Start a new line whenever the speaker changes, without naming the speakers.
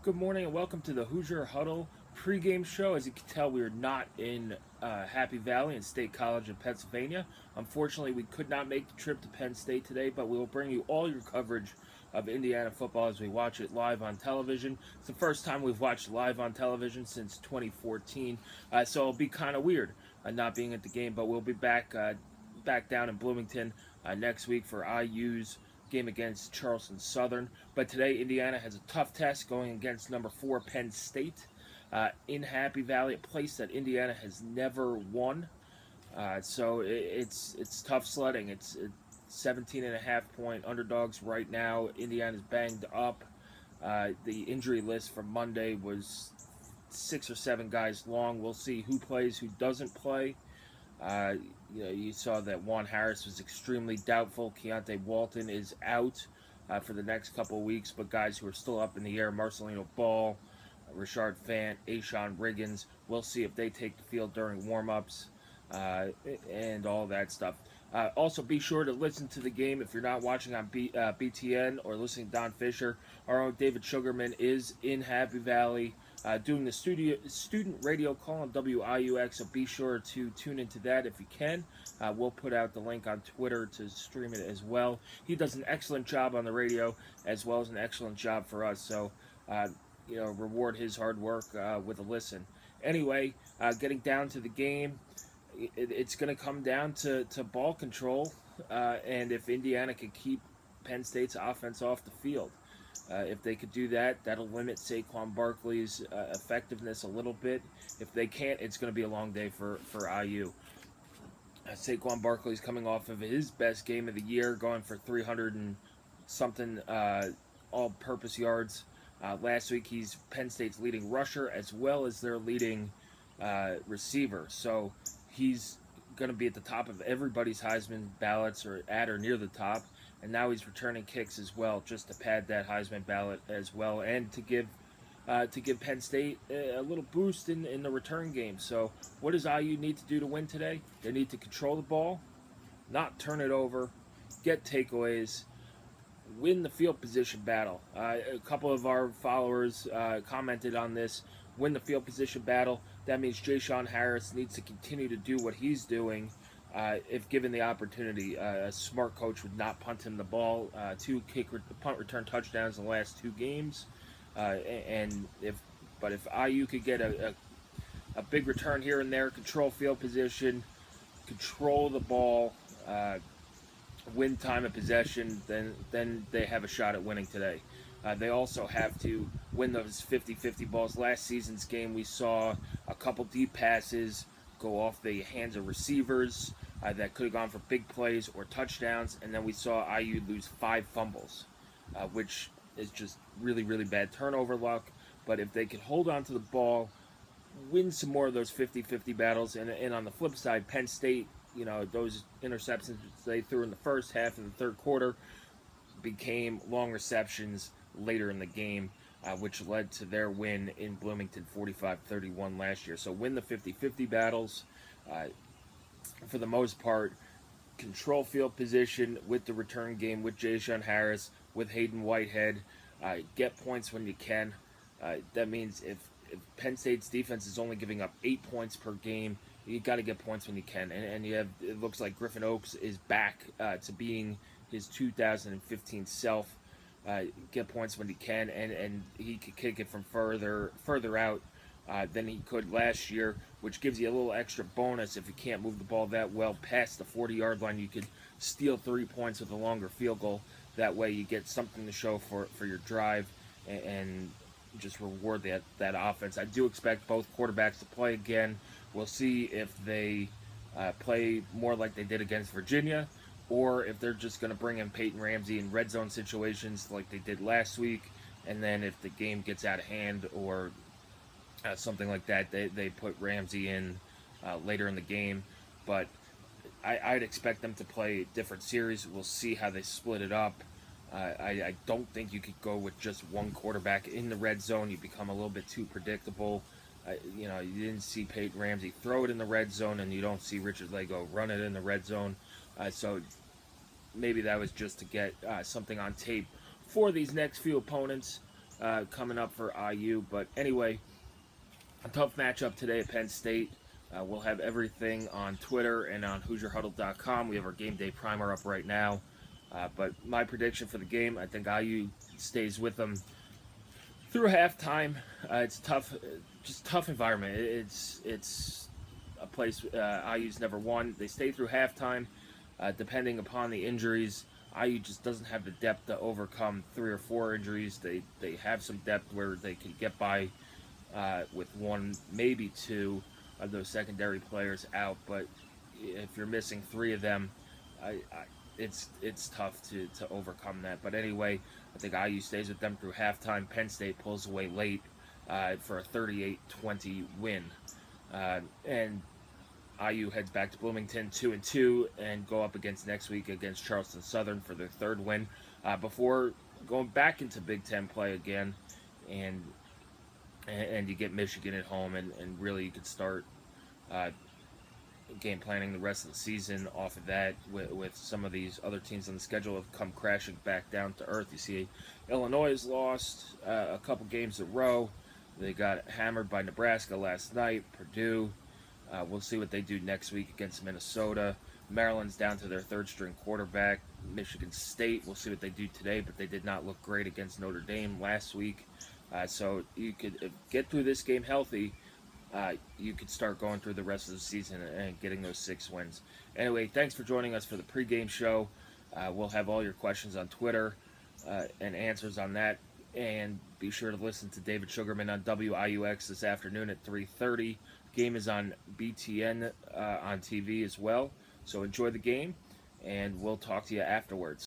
Good morning and welcome to the Hoosier Huddle pregame show. As you can tell, we are not in Happy Valley in State College in Pennsylvania. Unfortunately, we could not make the trip to Penn State today, but we will bring you all your coverage of Indiana football as we watch it live on television. It's the first time we've watched live on television since 2014, so it'll be kind of weird not being at the game, but we'll be back down in Bloomington next week for IU's game against Charleston Southern. But today, Indiana has a tough test going against number 4 Penn State in Happy Valley, a place that Indiana has never won. So it's tough sledding. It's 17.5-point underdogs right now. Indiana's banged up. The injury list for Monday was 6 or 7 guys long. We'll see who plays, who doesn't play. You saw that Juan Harris was extremely doubtful. Keontae Walton is out for the next couple of weeks, but guys who are still up in the air, Marcelino Ball, Rashard Fant, Ashawn Riggins, we'll see if they take the field during warm-ups and all that stuff. Also, be sure to listen to the game if you're not watching on BTN or listening to Don Fisher. Our own David Sugarman is in Happy Valley doing the student radio call on WIUX, so be sure to tune into that if you can. We'll put out the link on Twitter to stream it as well. He does an excellent job on the radio as well as an excellent job for us, so reward his hard work with a listen. Anyway, getting down to the game, it's going to come down to ball control and if Indiana can keep Penn State's offense off the field. If they could do that, that'll limit Saquon Barkley's effectiveness a little bit. If they can't, it's going to be a long day for IU. Saquon Barkley's coming off of his best game of the year, going for 300 and something all-purpose yards. Last week, he's Penn State's leading rusher as well as their leading receiver. So he's going to be at the top of everybody's Heisman ballots, or at or near the top. And now he's returning kicks as well, just to pad that Heisman ballot as well, and to give Penn State a little boost in the return game. So what does IU need to do to win today? They need to control the ball, not turn it over, get takeaways, win the field position battle. A couple of our followers commented on this. Win the field position battle. That means Jashawn Harris needs to continue to do what he's doing. If given the opportunity, a smart coach would not punt him the ball. 2 punt return touchdowns in the last 2 games, if IU could get a big return here and there, control field position, control the ball, win time of possession, then they have a shot at winning today. They also have to win those 50-50 balls. Last season's game, we saw a couple deep passes go off the hands of receivers that could have gone for big plays or touchdowns, and then we saw IU lose 5 fumbles, which is just really, really bad turnover luck. But if they could hold on to the ball, win some more of those 50-50 battles, and on the flip side, Penn State, those interceptions they threw in the first half and the third quarter became long receptions later in the game, which led to their win in Bloomington 45-31 last year. So win the 50-50 battles. For the most part, control field position with the return game, with Jashawn Harris, with Hayden Whitehead. Get points when you can. That means if Penn State's defense is only giving up 8 points per game, you got to get points when you can. And it looks like Griffin Oaks is back to being his 2015 self. Get points when he can, and he could kick it from further out than he could last year, which gives you a little extra bonus if you can't move the ball that well past the 40-yard line. You could steal 3 points with a longer field goal. That way you get something to show for your drive and just reward that offense. I do expect both quarterbacks to play again. We'll see if they play more like they did against Virginia, or if they're just going to bring in Peyton Ramsey in red zone situations like they did last week, and then if the game gets out of hand or something like that, they put Ramsey in later in the game. But I'd expect them to play a different series. We'll see how they split it up. I don't think you could go with just one quarterback in the red zone. You become a little bit too predictable. You didn't see Peyton Ramsey throw it in the red zone, and you don't see Richard Lego run it in the red zone. So maybe that was just to get something on tape for these next few opponents. coming up for IU. But anyway, a tough matchup today at Penn State. We'll have everything on Twitter and on HoosierHuddle.com. We have our game day primer up right now. But my prediction for the game, I think IU stays with them through halftime. It's tough, just tough environment. It's a place IU's never won. They stay through halftime. Depending upon the injuries, IU just doesn't have the depth to overcome 3 or 4 injuries. They have some depth where they can get by with 1, maybe 2 of those secondary players out. But if you're missing 3 of them, it's tough to overcome that. But anyway, I think IU stays with them through halftime. Penn State pulls away late for a 38-20 win. And IU heads back to Bloomington 2-2 and go up against next week against Charleston Southern for their 3rd win before going back into Big Ten play again. And you get Michigan at home, and really you could start game planning the rest of the season off of that with some of these other teams on the schedule have come crashing back down to earth. You see Illinois has lost a couple games in a row. They got hammered by Nebraska last night. Purdue, we'll see what they do next week against Minnesota. Maryland's down to their 3rd-string quarterback. Michigan State, we'll see what they do today, but they did not look great against Notre Dame last week. So you could get through this game healthy. You could start going through the rest of the season and getting those 6 wins. Anyway, thanks for joining us for the pregame show. We'll have all your questions on Twitter and answers on that. And be sure to listen to David Sugarman on WIUX this afternoon at 3:30. Game is on BTN on TV as well. So enjoy the game, and we'll talk to you afterwards.